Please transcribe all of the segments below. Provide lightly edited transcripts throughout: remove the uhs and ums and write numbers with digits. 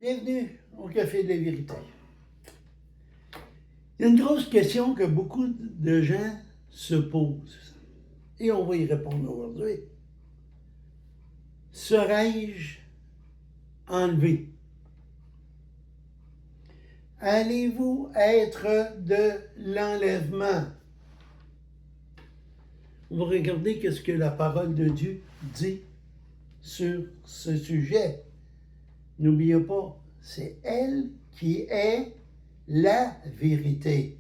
Bienvenue au Café de la Vérité. Il y a une grosse question que beaucoup de gens se posent et on va y répondre aujourd'hui. Serais-je enlevé? Allez-vous être de l'enlèvement? On va regarder ce que la parole de Dieu dit sur ce sujet. N'oubliez pas, c'est elle qui est la vérité.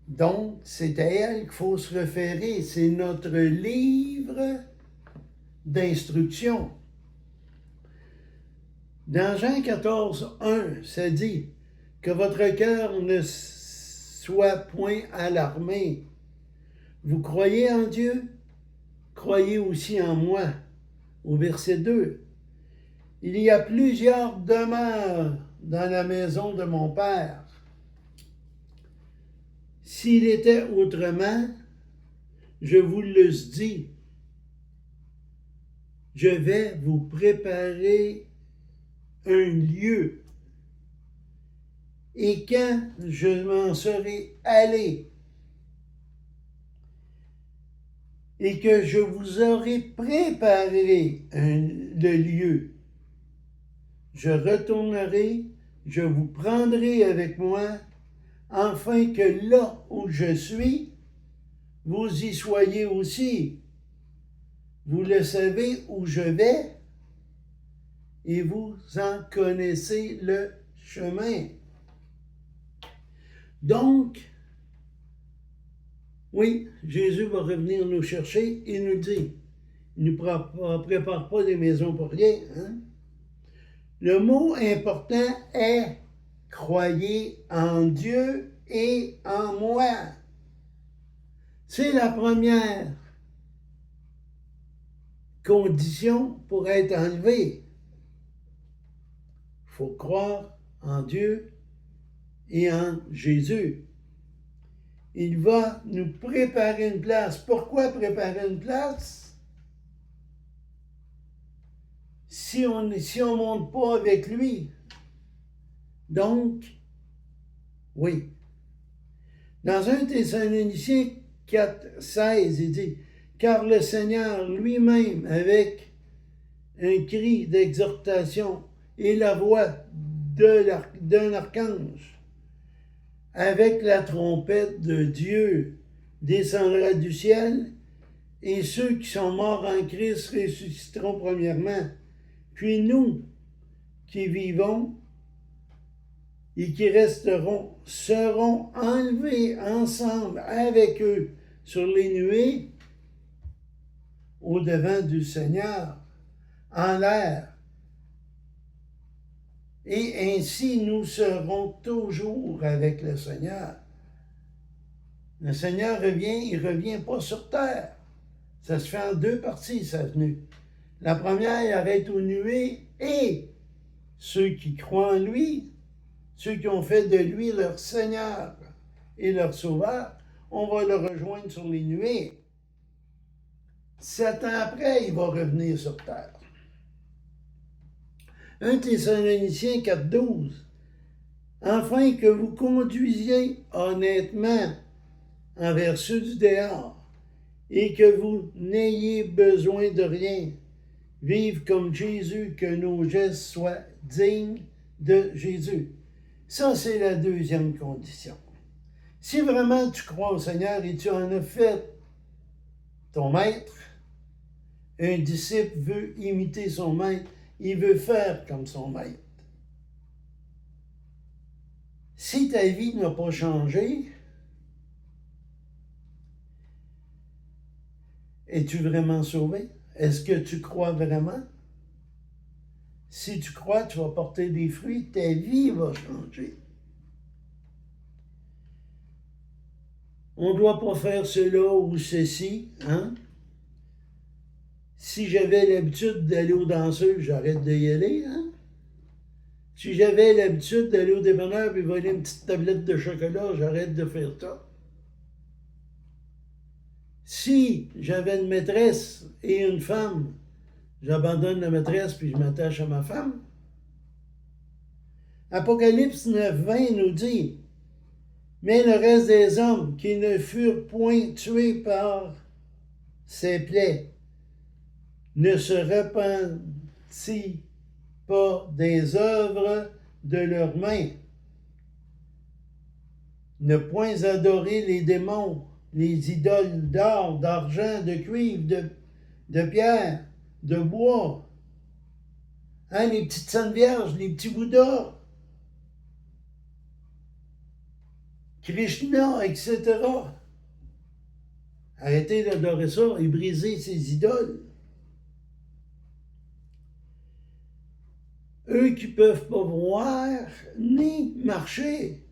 Donc, c'est à elle qu'il faut se référer. C'est notre livre d'instruction. Dans Jean 14, 1, ça dit que votre cœur ne soit point alarmé. Vous croyez en Dieu? Croyez aussi en moi. Au verset 2, il y a plusieurs demeures dans la maison de mon Père. S'il était autrement, je vous l'eusse dit. Je vais vous préparer un lieu. Et quand je m'en serai allé et que je vous aurai préparé le lieu, je retournerai, je vous prendrai avec moi, afin que là où je suis, vous y soyez aussi. Vous le savez où je vais et vous en connaissez le chemin. Donc, oui, Jésus va revenir nous chercher et nous dit, il ne nous prépare pas des maisons pour rien. Hein? Le mot important est croyez en Dieu et en moi. C'est la première condition pour être enlevé. Il faut croire en Dieu et en Jésus. Il va nous préparer une place. Pourquoi préparer une place? Si on ne monte pas avec lui. Donc, oui. Dans 1 Thessaloniciens 4, 16, il dit, car le Seigneur lui-même, avec un cri d'exhortation et la voix d'un archange, avec la trompette de Dieu, descendra du ciel, et ceux qui sont morts en Christ ressusciteront premièrement. Puis nous, qui vivons et qui resteront, seront enlevés ensemble avec eux sur les nuées au-devant du Seigneur, en l'air. Et ainsi nous serons toujours avec le Seigneur. Le Seigneur revient, il ne revient pas sur terre. Ça se fait en deux parties, sa venue. La première, il arrête aux nuées et ceux qui croient en lui, ceux qui ont fait de lui leur Seigneur et leur Sauveur, on va le rejoindre sur les nuées. 7 ans après, il va revenir sur terre. 1 Thessaloniciens 4, 12. Afin que vous conduisiez honnêtement envers ceux du dehors et que vous n'ayez besoin de rien. Vive comme Jésus, que nos gestes soient dignes de Jésus. Ça, c'est la deuxième condition. Si vraiment tu crois au Seigneur et tu en as fait ton maître, un disciple veut imiter son maître, il veut faire comme son maître. Si ta vie n'a pas changé, es-tu vraiment sauvé? Est-ce que tu crois vraiment? Si tu crois, tu vas porter des fruits, ta vie va changer. On ne doit pas faire cela ou ceci, hein? Si j'avais l'habitude d'aller aux danseuses, j'arrête d'y aller, hein? Si j'avais l'habitude d'aller au dépanneur et voler une petite tablette de chocolat, j'arrête de faire ça. Si j'avais une maîtresse et une femme, j'abandonne la maîtresse puis je m'attache à ma femme. Apocalypse 9:20 nous dit, mais le reste des hommes qui ne furent point tués par ces plaies ne se repentit pas des œuvres de leurs mains, ne point adorer les démons, les idoles d'or, d'argent, de cuivre, de pierre, de bois, hein, les petites Saintes Vierges, les petits Bouddhas, Krishna, etc. Arrêtez d'adorer ça et briser ces idoles. Eux qui ne peuvent pas voir ni marcher.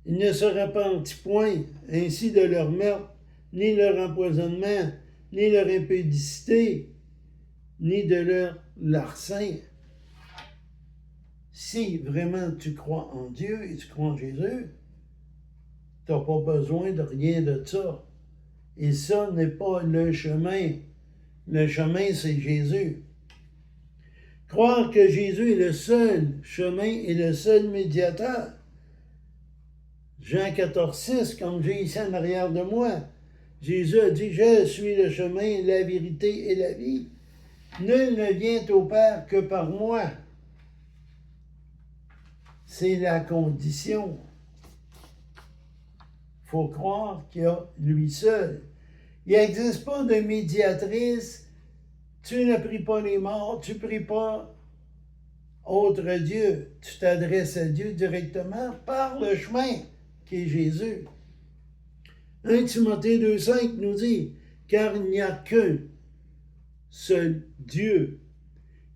Ils ne se repentent point ainsi de leur meurtre, ni leur empoisonnement, ni leur impudicité, ni de leur larcin. Si vraiment tu crois en Dieu et tu crois en Jésus, tu n'as pas besoin de rien de ça. Et ça n'est pas le chemin. Le chemin, c'est Jésus. Croire que Jésus est le seul chemin et le seul médiateur. Jean 14:6, comme j'ai ici en arrière de moi, Jésus a dit, je suis le chemin, la vérité et la vie. Nul ne vient au Père que par moi. C'est la condition. Il faut croire qu'il y a lui seul. Il n'existe pas de médiatrice. Tu ne pries pas les morts, tu ne pries pas autre Dieu. Tu t'adresses à Dieu directement par le chemin qui est Jésus. 1 Timothée 2:5 nous dit, car il n'y a qu'un seul Dieu,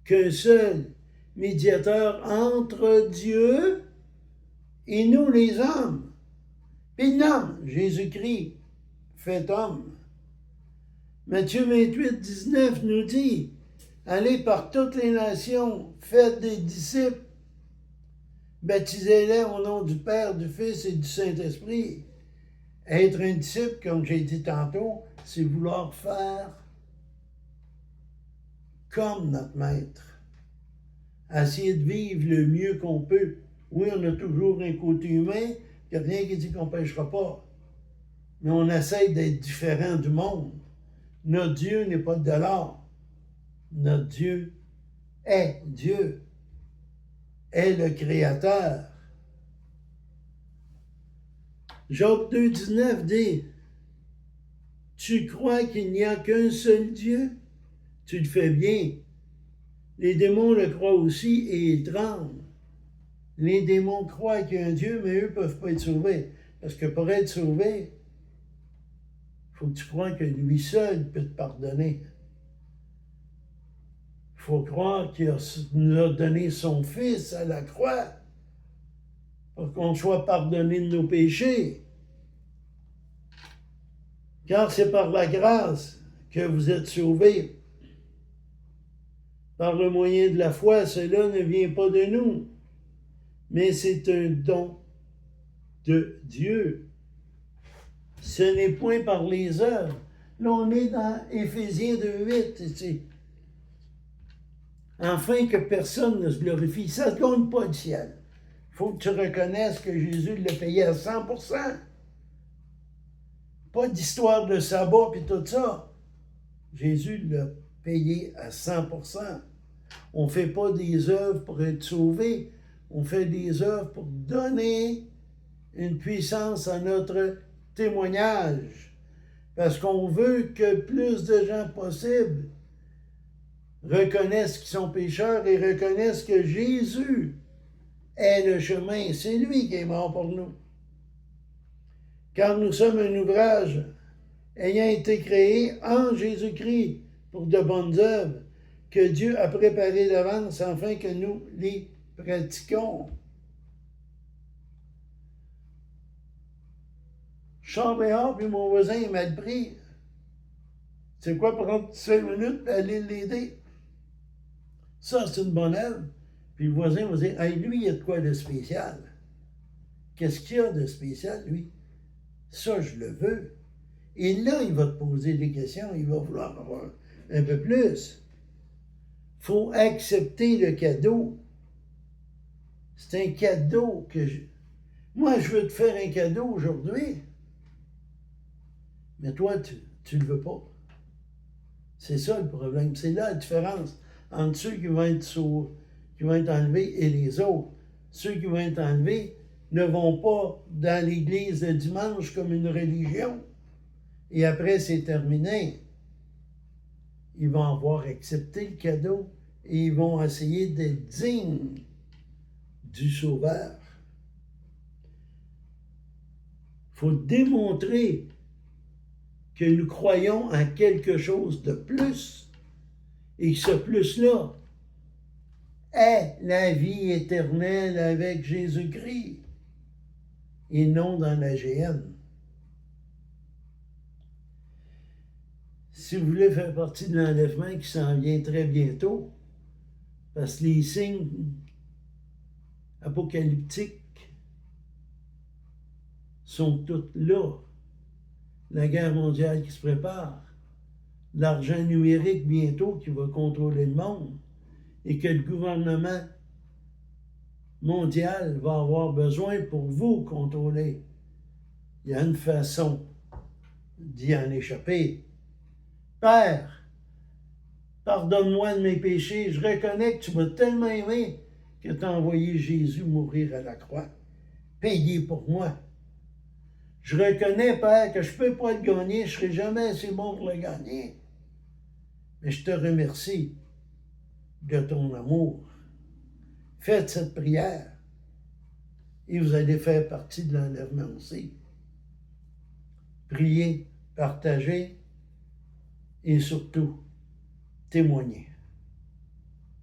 qu'un seul médiateur entre Dieu et nous les hommes. Puis l'homme, Jésus-Christ, fait homme. Matthieu 28:19 nous dit, allez par toutes les nations, faites des disciples, baptisez-les au nom du Père, du Fils et du Saint-Esprit. Être un disciple, comme j'ai dit tantôt, c'est vouloir faire comme notre Maître. Essayer de vivre le mieux qu'on peut. Oui, on a toujours un côté humain, il n'y a rien qui dit qu'on ne pêchera pas. Mais on essaie d'être différent du monde. Notre Dieu n'est pas de l'or. Notre Dieu est Dieu, est le Créateur. Job 2:19 dit, tu crois qu'il n'y a qu'un seul Dieu? Tu le fais bien. Les démons le croient aussi et ils tremblent. Les démons croient qu'il y a un Dieu, mais eux ne peuvent pas être sauvés. Parce que pour être sauvé, il faut que tu crois que lui seul peut te pardonner. Il faut croire qu'il nous a donné son Fils à la croix pour qu'on soit pardonné de nos péchés. Car c'est par la grâce que vous êtes sauvés. Par le moyen de la foi, cela ne vient pas de nous, mais c'est un don de Dieu. Ce n'est point par les œuvres. Là, on est dans Éphésiens 2:8 ici. Afin que personne ne se glorifie. Ça ne gagne pas le ciel. Il faut que tu reconnaisses que Jésus l'a payé à 100%. Pas d'histoire de sabbat et tout ça. Jésus l'a payé à 100%. On ne fait pas des œuvres pour être sauvé. On fait des œuvres pour donner une puissance à notre témoignage. Parce qu'on veut que plus de gens possible reconnaissent qu'ils sont pécheurs et reconnaissent que Jésus est le chemin. C'est lui qui est mort pour nous. Car nous sommes un ouvrage ayant été créé en Jésus-Christ pour de bonnes œuvres que Dieu a préparées d'avance afin que nous les pratiquons. Je sors dehors, puis mon voisin est mal pris. C'est quoi prendre 5 minutes et aller l'aider? Ça, c'est une bonne œuvre. Puis le voisin va dire, hey, lui, il y a de quoi de spécial? Qu'est-ce qu'il y a de spécial, lui? Ça, je le veux. Et là, il va te poser des questions, il va vouloir avoir un peu plus. Il faut accepter le cadeau. C'est un cadeau que moi, je veux te faire un cadeau aujourd'hui, mais toi, tu le veux pas. C'est ça le problème. C'est là la différence entre ceux qui vont être qui vont être enlevés et les autres. Ceux qui vont être enlevés ne vont pas dans l'église le dimanche comme une religion. Et après, c'est terminé. Ils vont avoir accepté le cadeau et ils vont essayer d'être dignes du Sauveur. Il faut démontrer que nous croyons en quelque chose de plus et que ce plus-là est la vie éternelle avec Jésus-Christ et non dans la géhenne. Si vous voulez faire partie de l'enlèvement qui s'en vient très bientôt, parce que les signes apocalyptiques sont tous là. La guerre mondiale qui se prépare, l'argent numérique bientôt qui va contrôler le monde et que le gouvernement mondial va avoir besoin pour vous contrôler. Il y a une façon d'y en échapper. Père, pardonne-moi de mes péchés. Je reconnais que tu m'as tellement aimé que tu as envoyé Jésus mourir à la croix, payer pour moi. Je reconnais, Père, que je ne peux pas le gagner, je ne serai jamais assez bon pour le gagner. Mais je te remercie de ton amour. Faites cette prière et vous allez faire partie de l'enlèvement aussi. Priez, partagez et surtout témoignez.